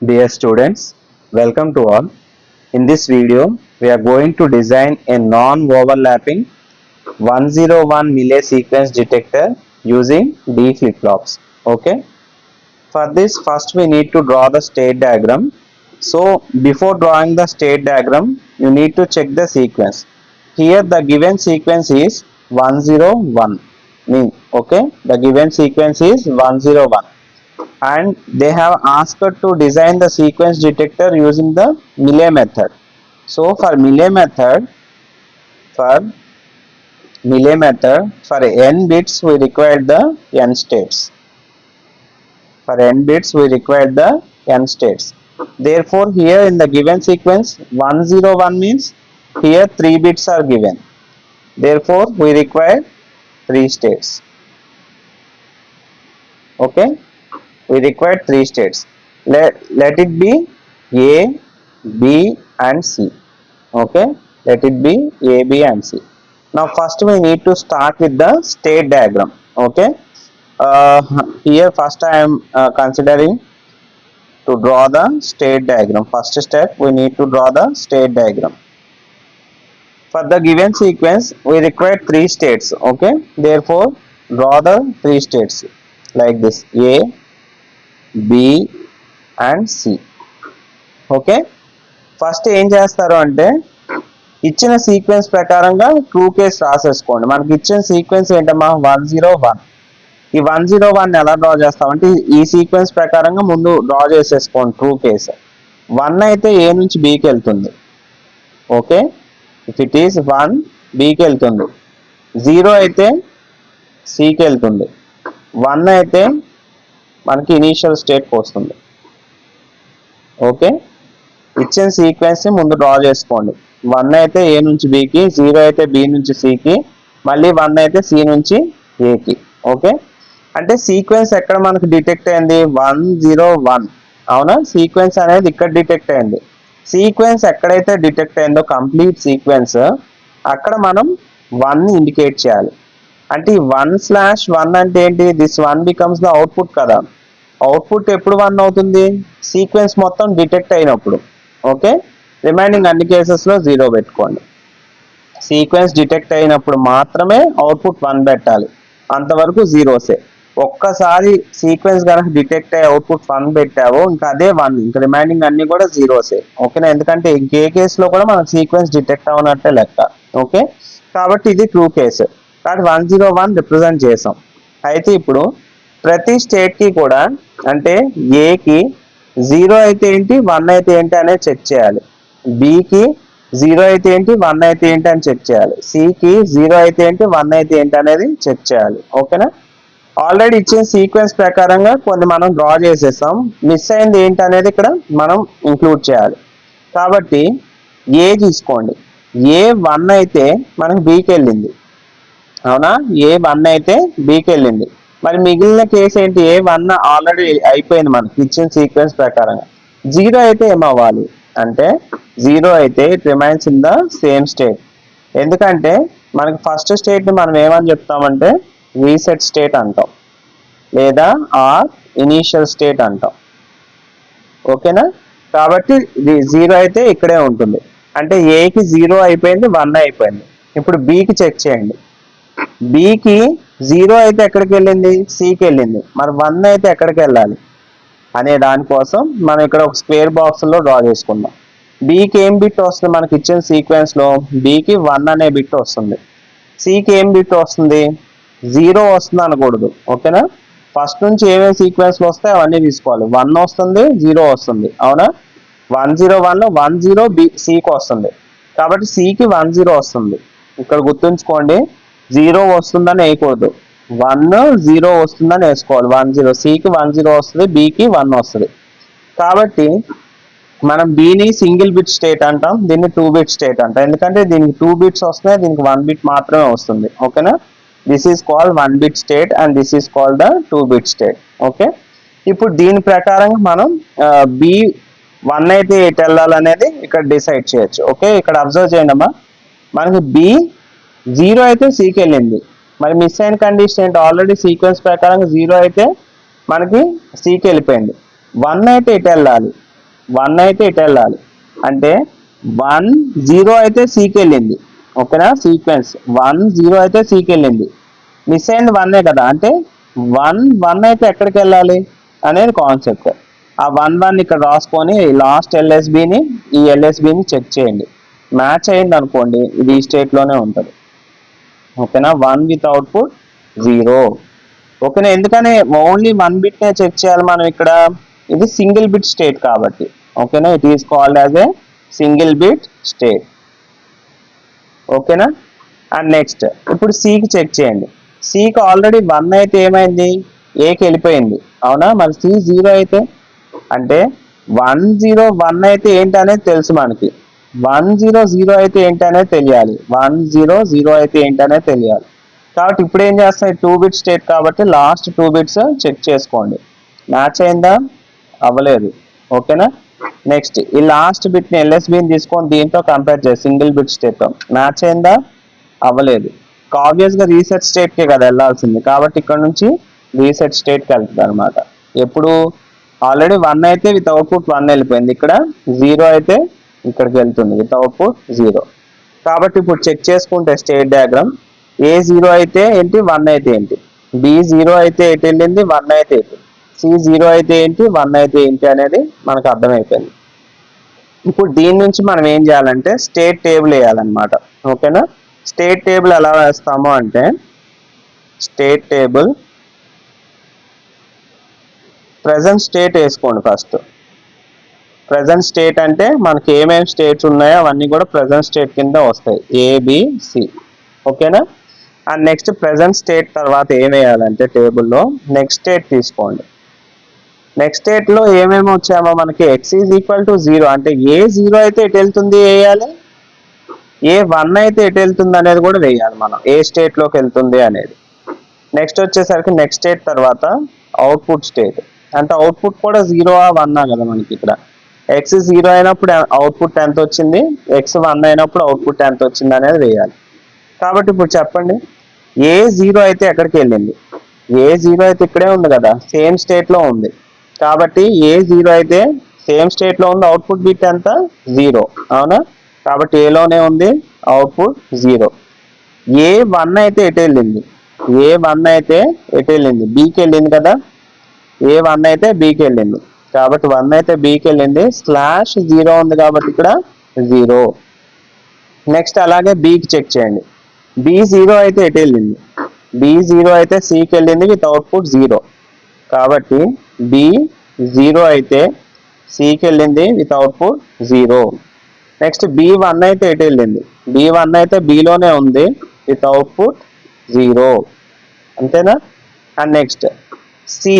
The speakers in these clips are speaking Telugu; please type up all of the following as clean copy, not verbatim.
Dear students, welcome to all. In this video, we are going to design a non-overlapping 101 milli sequence detector using D flip-flops. Okay. For this, first we need to draw the state diagram. So, before drawing the state diagram, you need to check the sequence. Here, the given sequence is 101. Okay, the given sequence is 101. And they have asked to design the sequence detector using the Mealy method. So for Mealy method, for n bits we require the n states. For n bits we require the n states. Therefore here in the given sequence 101 means here 3 bits are given. Therefore we require 3 states. Okay. We require 3 states. Let it be A, B and C. Okay, let it be A, B and C. Now first we need to start with the state diagram. Okay, here first I am considering to draw the state diagram. First step we need to draw the state diagram. For the given sequence we require 3 states. Okay, therefore draw the 3 states like this: A, B and C. Okay, first ఏం చేస్తారు అంటే ఇచ్చిన సీక్వెన్స్ ప్రకారంగా ట్రూ కేస్ రాసేసుకోండి. మనకి ఇచ్చిన సీక్వెన్స్ ఏంటమ్మా 101. ఈ 101 ఎలా డ్రా చేస్తామంటే ఈ సీక్వెన్స్ ప్రకారంగా ముందు డ్రా చేసేసుకోండి ట్రూ కేస్. 1 అయితే ఏ నుంచి బికి వెళ్తుంది. ఓకే, ఇఫ్ ఇట్ ఈస్ 1 బికి వెళ్తుంది. 0 అయితే సికి వెళ్తుంది. 1 అయితే మనకి ఇనీషియల్ స్టేట్కి వస్తుంది. ఓకే, ఇచ్చిన సీక్వెన్స్ ముందు డ్రా చేసుకోండి. 1 అయితే ఏ నుంచి బికి, 0 అయితే బి నుంచి సికి, మళ్ళీ 1 అయితే సి నుంచి ఏకి. ఓకే, అంటే సీక్వెన్స్ ఎక్కడ మనకు డిటెక్ట్ అయింది 101. అవునా, సీక్వెన్స్ అనేది ఇక్కడ డిటెక్ట్ అయింది. సీక్వెన్స్ ఎక్కడైతే డిటెక్ట్ అయిందో కంప్లీట్ సీక్వెన్స్ అక్కడ మనం 1 ఇండికేట్ చేయాలి. అంటే ఈ 1/1 అంటే ఏంటి, దిస్ 1 బికమ్స్ ద అవుట్పుట్ కదా. అవుట్పుట్ ఎప్పుడు 1 అవుతుంది, సీక్వెన్స్ మొత్తం డిటెక్ట్ అయినప్పుడు. ఓకే, రిమైనింగ్ అన్ని కేసెస్లో 0 పెట్టుకోండి. సీక్వెన్స్ డిటెక్ట్ అయినప్పుడు మాత్రమే అవుట్పుట్ 1 పెట్టాలి, అంతవరకు జీరోసే. ఒక్కసారి సీక్వెన్స్ కనుక డిటెక్ట్ అయ్యి అవుట్పుట్ 1 పెట్టావో ఇంకా అదే 1, ఇంకా రిమైనింగ్ అన్ని కూడా జీరోసే. ఓకేనా, ఎందుకంటే ఇంకే కేసులో కూడా మనకు సీక్వెన్స్ డిటెక్ట్ అవునట్టే లెక్క. ఓకే, కాబట్టి ఇది ట్రూ కేసు, కాబట్టి 101 రిప్రజెంట్ చేసాం. అయితే ఇప్పుడు ప్రతి స్టేట్కి కూడా అంటే ఏకి 0 అయితే ఏంటి 1 అయితే ఏంటి అనేది చెక్ చేయాలి. బికి 0 అయితే ఏంటి 1 అయితే ఏంటి అని చెక్ చేయాలి. సికి 0 అయితే ఏంటి 1 అయితే ఏంటి అనేది చెక్ చేయాలి. ఓకేనా, ఆల్రెడీ ఇచ్చిన సీక్వెన్స్ ప్రకారంగా కొన్ని మనం డ్రా చేసేసాం. మిస్ అయింది ఏంటి అనేది ఇక్కడ మనం ఇంక్లూడ్ చేయాలి. కాబట్టి ఏ తీసుకోండి. ఏ 1 అయితే మనకు బికి వెళ్ళింది. అవునా, ఏ 1 అయితే బికి వెళ్ళింది. మరి మిగిలిన కేసు ఏంటి, ఏ 1 ఆల్రెడీ అయిపోయింది మనకి ఇచ్చిన సీక్వెన్స్ ప్రకారంగా. 0 అయితే ఏమవ్వాలి అంటే 0 అయితే it remains in the same state. ఎందుకంటే మనకి ఫస్ట్ స్టేట్ని మనం ఏమని చెప్తామంటే రీసెట్ స్టేట్ అంటాం, లేదా ఆర్ ఇనీషియల్ స్టేట్ అంటాం. ఓకేనా, కాబట్టి 0 అయితే ఇక్కడే ఉంటుంది. అంటే ఏకి 0 అయిపోయింది, 1 అయిపోయింది. ఇప్పుడు బికి చెక్ చేయండి. బికి 0 అయితే ఎక్కడికి వెళ్ళింది, సికి వెళ్ళింది. మరి 1 అయితే ఎక్కడికి వెళ్ళాలి అనే దానికోసం మనం ఇక్కడ ఒక స్క్వేర్ బాక్స్లో డ్రా చేసుకుందాం. బికి ఏం బిట్ వస్తుంది మనకి ఇచ్చిన సీక్వెన్స్లో, బికి 1 అనే బిట్ వస్తుంది. సికి ఏం బిట్ వస్తుంది, 0 వస్తుంది అనకూడదు. ఓకేనా, ఫస్ట్ నుంచి ఏమేమి సీక్వెన్స్లు వస్తాయి అవన్నీ తీసుకోవాలి. 1 వస్తుంది, 0 వస్తుంది. అవునా, 101లో 10 బి సికి వస్తుంది, కాబట్టి సికి 10 వస్తుంది. ఇక్కడ గుర్తుంచుకోండి, 0 వస్తుందని వేయకూడదు, 10 వస్తుందని వేసుకోవాలి. 10 సికి 10 వస్తుంది, బికి 1 వస్తుంది. కాబట్టి మనం బిని సింగిల్ బిట్ స్టేట్ అంటాం, దీన్ని 2 బిట్ స్టేట్ అంటాం. ఎందుకంటే దీనికి 2 బిట్స్ వస్తున్నాయి, దీనికి 1 బిట్ మాత్రమే వస్తుంది. ఓకేనా, this is called 1 bit state and this is called the 2 bit state. Okay, ఇప్పుడు దీని ప్రకారంగా మనం బి 1 అయితే ఎటు వెళ్ళాలనేది ఇక్కడ డిసైడ్ చేయొచ్చు. ఓకే, ఇక్కడ అబ్జర్వ్ చేయండి అమ్మా, మనకి బి 0 అయితే సికి వెళ్ళింది. మరి మిస్ అయిన కండిషన్ ఏంటి, ఆల్రెడీ సీక్వెన్స్ ప్రకారంగా 0 అయితే మనకి సికి వెళ్ళిపోయింది. 1 అయితే ఇటు వెళ్ళాలి, 1 అయితే ఇటు వెళ్ళాలి. అంటే 1 0 అయితే సికి వెళ్ళింది. ఓకేనా, సీక్వెన్స్ 1 0 అయితే సికి వెళ్ళింది. మిస్ అయింది 1 కదా, అంటే 1 1 అయితే ఎక్కడికి వెళ్ళాలి అనేది కాన్సెప్ట్. ఆ 1 1 ఇక్కడ రాసుకొని లాస్ట్ ఎల్ఎస్బిని ఈ ఎల్ఎస్బిని చెక్ చేయండి. మ్యాచ్ అయింది అనుకోండి, ఇది ఈ స్టేట్లోనే ఉంటుంది. ఓకేనా, 1 విత్ అవుట్పుట్ 0. ఓకేనా, ఎందుకని ఓన్లీ 1 బిట్నే చెక్ చేయాలి మనం ఇక్కడ, ఇది సింగిల్ బిట్ స్టేట్ కాబట్టి. ఓకేనా, it is called as a single bit state. ఓకేనా, అండ్ నెక్స్ట్ ఇప్పుడు సికి చెక్ చేయండి. సికి ఆల్రెడీ 1 అయితే ఏమైంది, ఏకి వెళ్ళిపోయింది. అవునా, మరి సి 0 అయితే అంటే 1 0 1 అయితే ఏంటి అనేది తెలుసు మనకి. 1 0 0 అయితే ఏంటి అనేది తెలియాలి. 1 0 0 అయితే ఏంటి అనేది తెలియాలి. కాబట్టి ఇప్పుడు ఏం చేస్తాయి, 2 బిట్ స్టేట్ కాబట్టి లాస్ట్ 2 బిట్స్ చెక్ చేసుకోండి. మ్యాచ్ అయిందా, అవ్వలేదు. ఓకేనా, నెక్స్ట్ ఈ లాస్ట్ బిట్ ని ఎల్ఎస్బిని తీసుకొని దీంతో కంపేర్ చేసి సింగిల్ బిట్ స్టేట్ మ్యాచ్ అయిందా, అవ్వలేదు. ఆబ్వియస్ గా రీసెట్ స్టేట్ కి కదా వెళ్ళాల్సింది, కాబట్టి ఇక్కడ నుంచి రీసెట్ స్టేట్ కి వెళ్తుంది అనమాట. ఎప్పుడు ఆల్రెడీ 1 అయితే విత్ అవుట్పుట్ 1 వెళ్ళిపోయింది, ఇక్కడ 0 అయితే ఇక్కడికి వెళ్తుంది విత్ అవుట్పుట్ 0. కాబట్టి ఇప్పుడు చెక్ చేసుకుంటే స్టేట్ డయాగ్రామ్, ఏ 0 అయితే ఏంటి, 1 అయితే ఏంటి, బి 0 అయితే ఎటు వెళ్ళింది, 1 అయితే ఏంటి, సి 0 అయితే ఏంటి, 1 అయితే ఏంటి అనేది మనకు అర్థమైపోయింది. ఇప్పుడు దీని నుంచి మనం ఏం చేయాలంటే స్టేట్ టేబుల్ వేయాలన్నమాట. ఓకేనా, స్టేట్ టేబుల్ ఎలా వేస్తాము అంటే, స్టేట్ టేబుల్ ప్రెజెంట్ స్టేట్ వేసుకోండి ఫస్ట్. ప్రెజెంట్ స్టేట్ అంటే మనకి ఏమేమి స్టేట్స్ ఉన్నాయో అవన్నీ కూడా ప్రెజెంట్ స్టేట్ కింద వస్తాయి, ఏబిసి. ఓకేనా, అండ్ నెక్స్ట్ ప్రెజెంట్ స్టేట్ తర్వాత ఏం వేయాలంటే టేబుల్లో నెక్స్ట్ స్టేట్ తీసుకోండి. నెక్స్ట్ స్టేట్ లో ఏమేమి వచ్చామో మనకి x ఈజ్ ఈక్వల్ టు 0 అంటే ఏ 0 అయితే ఎటు వెళ్తుంది వేయాలి, ఏ 1 అయితే ఎటు వెళ్తుంది అనేది కూడా వేయాలి మనం, ఏ స్టేట్ లోకి వెళ్తుంది అనేది. నెక్స్ట్ వచ్చేసరికి నెక్స్ట్ స్టేట్ తర్వాత అవుట్పుట్ స్టేట్, అంటే అవుట్పుట్ కూడా 0 1 కదా మనకి ఇక్కడ. x 0 అయినప్పుడు అవుట్పుట్ ఎంత వచ్చింది, x 1 అయినప్పుడు అవుట్పుట్ ఎంత వచ్చింది అనేది వేయాలి. కాబట్టి ఇప్పుడు చెప్పండి, ఏ 0 అయితే ఎక్కడికి వెళ్ళింది, ఏ 0 అయితే ఇక్కడే ఉంది కదా, సేమ్ స్టేట్ లో ఉంది. కాబట్టి ఏ 0 అయితే సేమ్ స్టేట్ లో ఉంది, అవుట్పుట్ బిట్ ఎంత 0. అవునా, కాబట్టి ఏలోనే ఉంది అవుట్పుట్ 0. ఏ 1 అయితే ఎటు వెళ్ళింది, ఏ 1 అయితే ఎటు వెళ్ళింది, బికి వెళ్ళింది కదా, ఏ 1 అయితే బికి వెళ్ళింది. కాబట్టి 1 అయితే బికి వెళ్ళింది, స్లాష్ 0 ఉంది కాబట్టి ఇక్కడ 0. నెక్స్ట్ అలాగే బికి చెక్ చేయండి, బి 0 అయితే ఎటు వెళ్ళింది, బి 0 అయితే సికి వెళ్ళింది విత్ అవుట్పుట్ 0. కాబట్టి బి 0 అయితే సికి వెళ్ళింది విత్ అవుట్పుట్ 0. నెక్స్ట్ బి 1 అయితే ఎటు వెళ్ళింది, బి 1 అయితే బిలోనే ఉంది విత్ అవుట్పుట్ 0. అంతేనా, అండ్ నెక్స్ట్ సి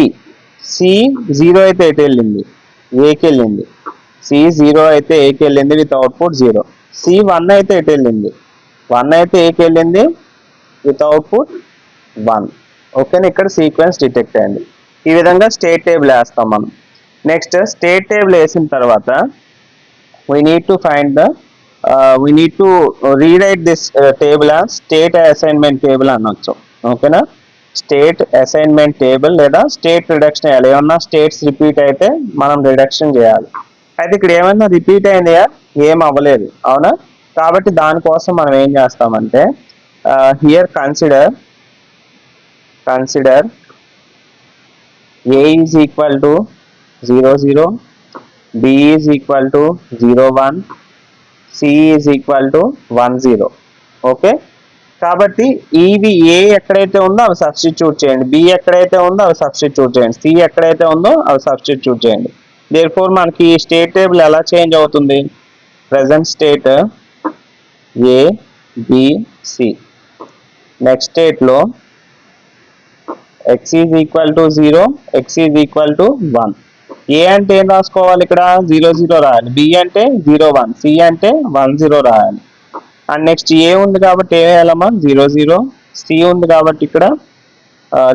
0 అయితే ఎటు వెళ్ళింది, ఏకి వెళ్ళింది, సి 0 అయితే ఏకి వెళ్ళింది విత్ అవుట్పుట్ 0. సి 1 అయితే ఎటు వెళ్ళింది, 1 అయితే ఏకి వెళ్ళింది విత్ అవుట్పుట్ 1. ఓకేనా, ఇక్కడ సీక్వెన్స్ డిటెక్ట్ అయింది. ఈ విధంగా స్టేట్ టేబుల్ వేస్తాం మనం. నెక్స్ట్ స్టేట్ టేబుల్ వేసిన తర్వాత we need to rewrite this table as state assignment table అనొచ్చు. ఓకేనా, స్టేట్ అసైన్మెంట్ టేబుల్ లేదా స్టేట్ రిడక్షన్ చేయాలి. ఏమన్నా స్టేట్స్ రిపీట్ అయితే మనం రిడక్షన్ చేయాలి. అయితే ఇక్కడ ఏమన్నా రిపీట్ అయిందియా, ఏం అవ్వలేదు. అవునా, కాబట్టి దానికోసం మనం ఏం చేస్తామంటే here consider a is equal to 0 0, b is equal to 0 1, c is equal to 1 0. Okay, కాబట్టి ఇవి ఏ ఎక్కడైతే ఉందో అవి సబ్స్టిట్యూట్ చేయండి, బి ఎక్కడైతే ఉందో అవి సబ్స్టిట్యూట్ చేయండి, సి ఎక్కడైతే ఉందో అవి సబ్స్టిట్యూట్ చేయండి. దేర్ఫోర్ మనకి ఈ స్టేట్ టేబుల్ ఎలా చేంజ్ అవుతుంది, present state A B C, next state లో x is equal to 0, x is equal to 1. ఏ అంటే ఏం రాసుకోవాలి, ఇక్కడ 0 0 రాయాలి, బి అంటే 0 1, సి అంటే 1 0 రాయాలి. అండ్ నెక్స్ట్ ఏ ఉంది కాబట్టి ఏ వేయాలమ్మా 0 0, సి ఉంది కాబట్టి ఇక్కడ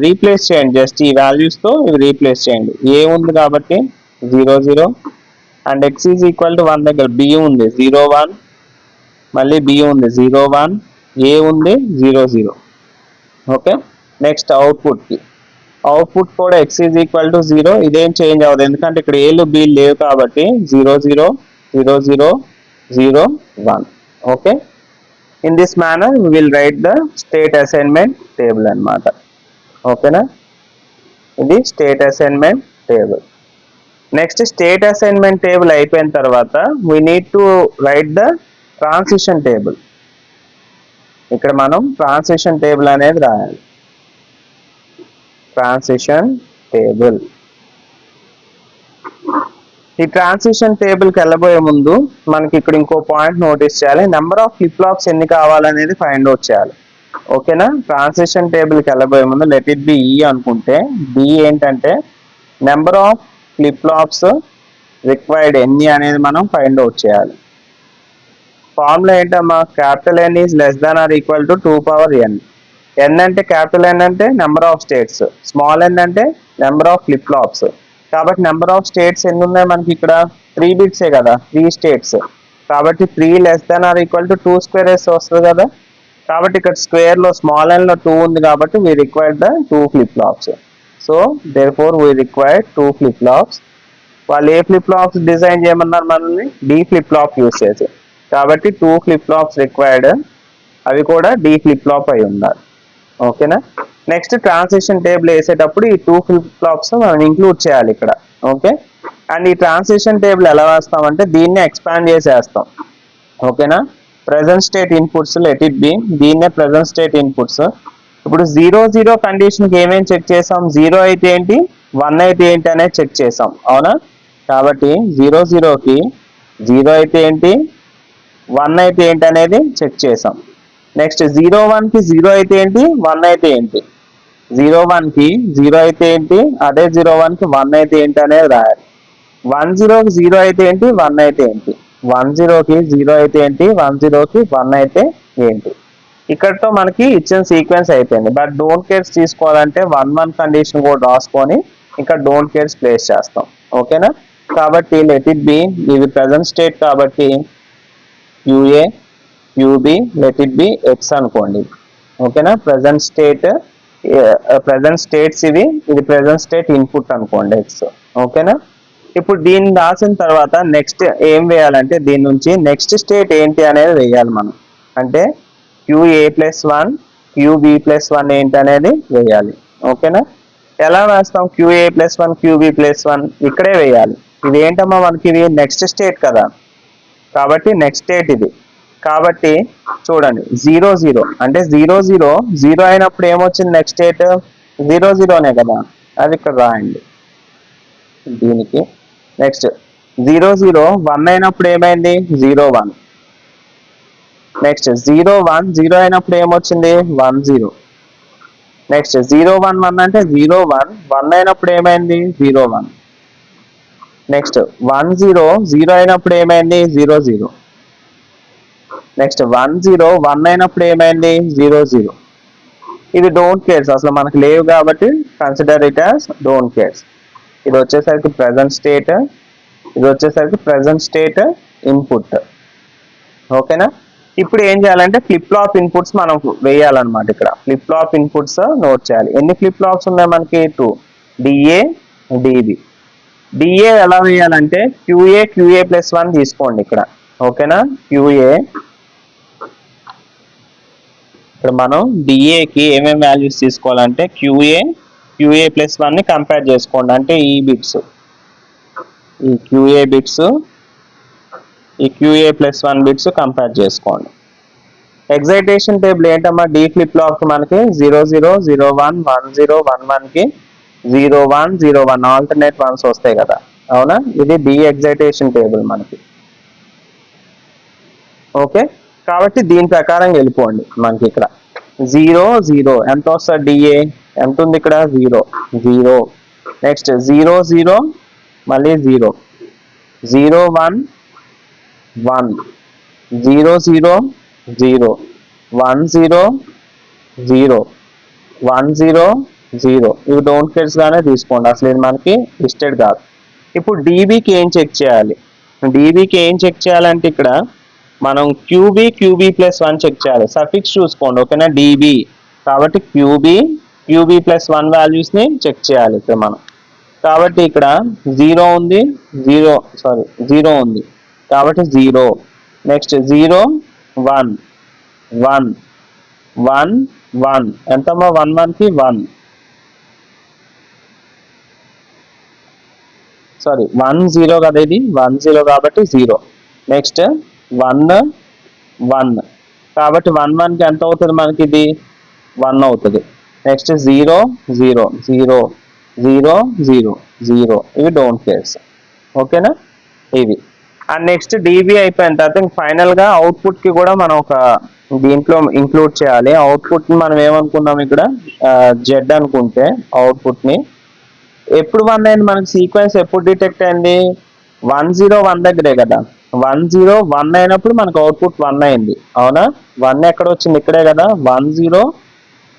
రీప్లేస్ చేయండి, జస్ట్ ఈ వాల్యూస్ తో ఇవి రీప్లేస్ చేయండి. ఏ ఉంది కాబట్టి 0 0, and x is equal to 1 దగ్గర బి ఉంది 0 1, మళ్ళీ బి ఉంది 0 1, ఏ ఉంది 0 0. ఓకే, నెక్స్ట్ అవుట్పుట్ కి అవుట్పుట్ కూడా x ఈజ్ ఈక్వల్ టు 0. ఇదేం చేంజ్ అవ్వదు ఎందుకంటే ఇక్కడ ఏలు బి లేవు కాబట్టి 0 0 0 0 0 1. Okay, in this manner we will write the state assignment table అన్నమాట. ఓకేనా, ఇది state assignment table. Next state assignment table అయిపోయిన తర్వాత we need to write the transition table. ఇక్కడ మనం ట్రాన్సిషన్ టేబుల్ అనేది రాయాలి. Transition table. ఈ ట్రాన్సిషన్ టేబుల్కి వెళ్ళబోయే ముందు మనకి ఇక్కడ ఇంకో పాయింట్ నోటీస్ చేయాలి. నెంబర్ ఆఫ్ ఫ్లిప్ ఫ్లాప్స్ ఎన్ని కావాలనేది ఫైండ్ అవుట్ చేయాలి. ఓకేనా, ట్రాన్సిషన్ టేబుల్కి వెళ్ళబోయే ముందు లెట్ ఇట్ బి ఈ అనుకుంటే బి ఏంటంటే number of flip flops required ఎన్ని అనేది మనం ఫైండ్ అవుట్ చేయాలి. ఫార్ములా ఏంటమ్మా, capital N is less than or equal to 2 power n. n అంటే క్యాపిటల్ N అంటే number of states, small n అంటే నెంబర్ ఆఫ్ ఫ్లిప్ ఫ్లాప్స్. కాబట్టి నెంబర్ ఆఫ్ స్టేట్స్ ఎన్ని ఉన్నాయి మనకి ఇక్కడ 3 బిట్సే కదా, 3 స్టేట్స్. కాబట్టి 3 less than or equal to 2 square వేస్తే వస్తుంది కదా. కాబట్టి ఇక్కడ స్క్వేర్ లో స్మాల్ n లో 2 ఉంది కాబట్టి we required the 2 flip flops. So therefore we required 2 flip flops. వాళ్ళు ఏ ఫ్లిప్ ఫ్లాప్స్ డిజైన్ చేయమన్నారు మనల్ని, డి ఫ్లిప్ ఫ్లాప్ యూస్ చేసి. కాబట్టి 2 ఫ్లిప్ ఫ్లాప్స్ రిక్వైర్డ్, అవి కూడా డి ఫ్లిప్ ఫ్లాప్ అయి ఉండాలి. ఓకేనా, నెక్స్ట్ ట్రాన్సిషన్ టేబుల్ వేసేటప్పుడు ఈ 2 ఫ్లిప్ ఫ్లాప్స్ మనం ఇంక్లూడ్ చేయాలి ఇక్కడ. ఓకే, అండ్ ఈ ట్రాన్సిషన్ టేబుల్ ఎలా వేస్తామంటే దీన్నే ఎక్స్పాండ్ చేసేస్తాం. ఓకేనా, present state inputs let it be, దీన్నే ప్రెసెంట్ స్టేట్ ఇన్పుట్స్. ఇప్పుడు 0 0 కండిషన్కి ఏమేమి చెక్ చేసాం, 0 అయితే ఏంటి 1 అయితే ఏంటి అనేది చెక్ చేసాం, అవునా. కాబట్టి 0 0కి 0 అయితే ఏంటి 1 అయితే ఏంటి అనేది చెక్ చేసాం. నెక్స్ట్ 0 1కి 0 అయితే ఏంటి 1 అయితే ఏంటి, 0 1కి 0 అయితే ఏంటి, అదే 0 1కి 1 అయితే ఏంటి అనేది రాయాలి. 1 0కి 0 అయితే ఏంటి 1 అయితే ఏంటి, 1 0కి 0 అయితే ఏంటి, 1 0కి 1 అయితే ఏంటి. ఇక్కడతో మనకి ఇచ్చిన సీక్వెన్స్ అయిపోయింది. బట్ డోంట్ కేర్స్ తీసుకోవాలంటే 1 1 కండిషన్ కూడా రాసుకొని ఇంకా డోంట్ కేర్స్ ప్లేస్ చేస్తాం. ఓకేనా, కాబట్టి లెట్ ఇట్ బి, ఇది ప్రెసెంట్ స్టేట్ కాబట్టి QA QB let it be X అనుకోండి. ఓకేనా, ప్రెసెంట్ స్టేట్స్ ఇవి, ఇది ప్రెసెంట్ స్టేట్ ఇన్పుట్ అనుకోండి X. ఓకేనా, ఇప్పుడు దీన్ని రాసిన తర్వాత నెక్స్ట్ ఏం వేయాలంటే దీని నుంచి నెక్స్ట్ స్టేట్ ఏంటి అనేది వేయాలి మనం. అంటే QA+1 QB+1 ఏంటి అనేది వేయాలి. ఓకేనా, ఎలా వేస్తాం, QA+1 QB+1 ఇక్కడే వేయాలి. ఇది ఏంటమ్మా మనకి, ఇది నెక్స్ట్ స్టేట్ కదా, కాబట్టి నెక్స్ట్ స్టేట్ ఇది. కాబట్టి చూడండి 0 0 అంటే 0 0 0 అయినప్పుడు ఏమొచ్చింది నెక్స్ట్ స్టేట్ 0 0నే కదా, అది ఇక్కడ రాయండి దీనికి. నెక్స్ట్ 0 0 1 అయినప్పుడు ఏమైంది 0 1. నెక్స్ట్ 0 1 0 అయినప్పుడు ఏమొచ్చింది 1 0. నెక్స్ట్ 0 1 1 అంటే 0 1 1 అయినప్పుడు ఏమైంది 0 1. నెక్స్ట్ 1 0 0 అయినప్పుడు ఏమైంది 0 0. నెక్స్ట్ 1 0 1 అయినప్పుడు ఏమైంది 0 0. ఇది డోంట్ కేర్స్, అసలు మనకు లేవు కాబట్టి consider it as don't cares. ఇది వచ్చేసరికి ప్రెసెంట్ స్టేట్, ఇది వచ్చేసరికి ప్రెసెంట్ స్టేట్ ఇన్పుట్. ఓకేనా, ఇప్పుడు ఏం చేయాలంటే ఫ్లిప్ ఫ్లాప్ ఇన్పుట్స్ మనం వేయాలన్నమాట. ఇక్కడ ఫ్లిప్ ఫ్లాప్ ఇన్పుట్స్ నోట్ చేయాలి. ఎన్ని ఫ్లిప్ ఫ్లాప్స్ ఉన్నాయి మనకి 2, DA DB. DA ఎలా వేయాలంటే QA+1 తీసుకోండి ఇక్కడ. ఓకేనా, QA ఇక్కడ మనం DAకి ఏమేమి వాల్యూస్ తీసుకోవాలంటే QA+1 ని కంపేర్ చేసుకోండి. అంటే ఈ బిట్స్, ఈ QA బిట్స్, ఈ QA+1 బిట్స్ కంపేర్ చేసుకోండి. ఎగ్జైటేషన్ టేబుల్ ఏంటమ్మా, D ఫ్లిప్ ఫ్లాప్ మనకి 0 0 0 1 1 0 1 1కి 0 1 0 1 ఆల్టర్నేట్ వన్స్ వస్తాయి కదా, అవునా. ఇది D ఎగ్జైటేషన్ టేబుల్ మనకి. ఓకే, కాబట్టి దీని ప్రకారం వెళ్ళిపోండి. మనకి ఇక్కడ 0 0 ఎంత వస్తుంది DA, ఎంత ఉంది ఇక్కడ 0 0. నెక్స్ట్ 0 0 మళ్ళీ 0 0 1 1 0 0 0 1 0 0 1 0 0. ఇవి డోంట్ కేర్స్ గానే తీసుకోండి, అసలు ఇది మనకి లిస్టెడ్ కాదు. ఇప్పుడు DBకి ఏం చెక్ చేయాలి, DBకి ఏం చెక్ చేయాలంటే ఇక్కడ మనం QB QB+1 చెక్ చేయాలి. సఫిక్స్ చూసుకోండి. ఓకేనా, DB కాబట్టి QB క్యూబీ ప్లస్ 1 వాల్యూస్ని చెక్ చేయాలి ఇక్కడ మనం. కాబట్టి ఇక్కడ 0 ఉంది, 0 ఉంది కాబట్టి 0. నెక్స్ట్ 0 1 1 1 1 ఎంతమ్మా 1 1కి 1 1 0 కదా, ఇది 1 0 కాబట్టి 0. నెక్స్ట్ 1 1 కాబట్టి 1 1కి ఎంత అవుతుంది మనకి, ఇది 1 అవుతుంది. నెక్స్ట్ 0 0 0 0 0 0 ఇవి డోంట్ కేర్స్. ఓకేనా, ఇవి. అండ్ నెక్స్ట్ డీబీ అయిపోయిన తర్వాత ఫైనల్గా అవుట్పుట్కి కూడా మనం ఒక దీంట్లో ఇంక్లూడ్ చేయాలి. అవుట్పుట్ని మనం ఏమనుకున్నాం ఇక్కడ, జెడ్ అనుకుంటే అవుట్పుట్ని ఎప్పుడు 1 అయింది మనకి, సీక్వెన్స్ ఎప్పుడు డిటెక్ట్ అయింది, 1 0 1 దగ్గరే కదా. 1 0 1 అయినప్పుడు మనకు అవుట్పుట్ 1 అయింది, అవునా. 1 ఎక్కడ వచ్చింది, ఇక్కడే కదా. 1 0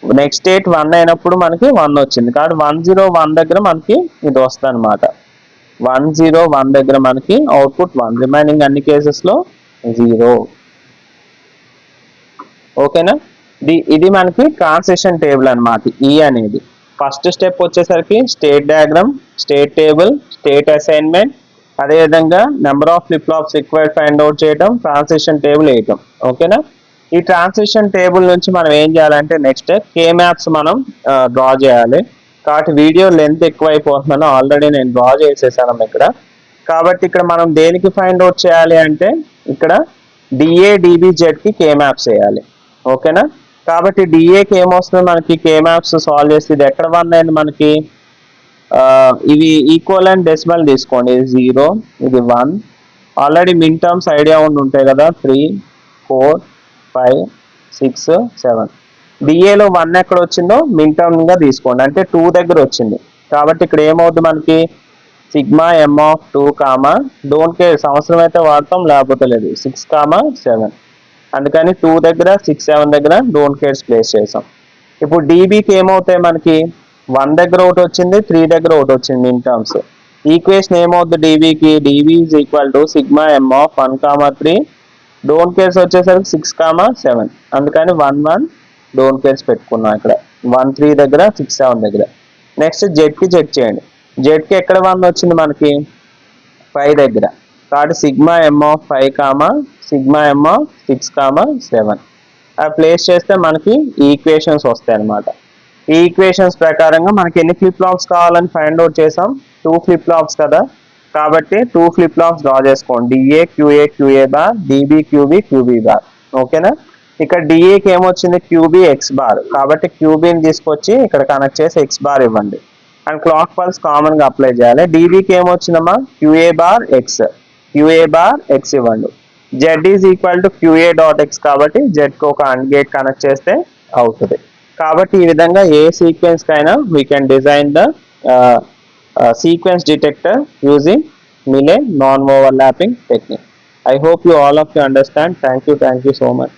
నెక్స్ట్ స్టేట్ 1 అయినప్పుడు మనకి 1 వచ్చింది కాబట్టి 1 0 1 దగ్గర మనకి ఇది వస్తుంది అనమాట. 1 0 1 దగ్గర మనకి అవుట్పుట్ 1, రిమైనింగ్ అన్ని కేసెస్లో 0. ఓకేనా, ఇది మనకి ట్రాన్సిషన్ టేబుల్ అనమాట. ఈ అనేది ఫస్ట్ స్టెప్ వచ్చేసరికి state diagram, state table, state assignment, అదేవిధంగా number of flip flops required find out చేయడం, ట్రాన్సిషన్ టేబుల్ వేయటం. ఓకేనా, ఈ ట్రాన్సిషన్ టేబుల్ నుంచి మనం ఏం చేయాలంటే నెక్స్ట్ కే మ్యాప్స్ మనం డ్రా చేయాలి. కాబట్టి వీడియో లెంత్ ఎక్కువ అయిపోతున్నాను, ఆల్రెడీ నేను డ్రా చేసేసాను ఇక్కడ. కాబట్టి ఇక్కడ మనం దేనికి ఫైండ్ అవుట్ చేయాలి అంటే ఇక్కడ డిఏ డిబిజెడ్కి కే మ్యాప్స్ వేయాలి. ఓకేనా, కాబట్టి డిఏకి ఏమొస్తుంది మనకి, కే మ్యాప్స్ సాల్వ్ చేస్తే ఇది ఎక్కడ 1 అయింది మనకి, ఇవి ఈక్వల్ అండ్ డెసిమల్ తీసుకోండి. ఇది 0, ఇది 1. ఆల్రెడీ మిన్ టర్మ్స్ ఐడియా ఉండి ఉంటాయి కదా, 3 4 5 6 7. డిఏలో 1 ఎక్కడ వచ్చిందో మిన్ టర్మ్గా తీసుకోండి, అంటే 2 దగ్గర వచ్చింది. కాబట్టి ఇక్కడ ఏమవుతుంది మనకి, sigma m of 2 comma, don't care సంవత్సరం అయితే వాడతాం లేకపోతే లేదు, 6 కామా 7. అందుకని 2 దగ్గర 6 7 దగ్గర డోంట్ కేర్స్ ప్లేస్ చేసాం. ఇప్పుడు డీబీకి ఏమవుతాయి మనకి, 1 దగ్గర ఒకటి వచ్చింది, 3 దగ్గర ఒకటి వచ్చింది మిన్ టర్మ్స్. ఈక్వేషన్ ఏమవుతుంది డీబీకి, DB is equal to sigma m of 1 comma 3, don't cares వచ్చేసరికి 6 కామా 7. అందుకని 1 1 డోంట్ కేర్స్ పెట్టుకున్నాం ఇక్కడ 1 3 దగ్గర 6 7 దగ్గర. నెక్స్ట్ జెడ్కి చెక్ చేయండి, జెడ్కి ఎక్కడ 1 వచ్చింది మనకి, 5 దగ్గర. కాబట్టి sigma m of 5 comma sigma m of 6 comma 7 అవి ప్లేస్ చేస్తే మనకి ఈక్వేషన్స్ వస్తాయి అన్నమాట. ఈ ఈక్వేషన్స్ ప్రకారంగా మనకి ఎన్ని ఫ్లిప్ ఫ్లాప్స్ కావాలని ఫైండ్ అవుట్ చేసాం, 2 ఫ్లిప్ ఫ్లాప్స్ కదా. కాబట్టి 2 ఫ్లిప్ ఫ్లాప్స్ డ్రా చేసుకోండి, DA QA QA bar, DB QB QB bar. ఓకేనా, ఇక్కడ డిఏకి ఏమొచ్చింది, క్యూబీ ఎక్స్ బార్, కాబట్టి క్యూబీని తీసుకొచ్చి ఇక్కడ కనెక్ట్ చేసి ఎక్స్ బార్ ఇవ్వండి. అండ్ క్లాక్ పల్స్ కామన్ గా అప్లై చేయాలి. డీబీకి ఏమొచ్చిందమ్మా, క్యూఏ బార్ ఎక్స్ ఇవ్వండి. Z is equal to QA dot X కాబట్టి జెడ్కి ఒక అండ్ గేట్ కనెక్ట్ చేస్తే అవుతుంది. కాబట్టి ఈ విధంగా ఏ సీక్వెన్స్ కైనా we can design the sequence detector using Milei non overlapping technique. I hope you all of you understand. Thank you so much.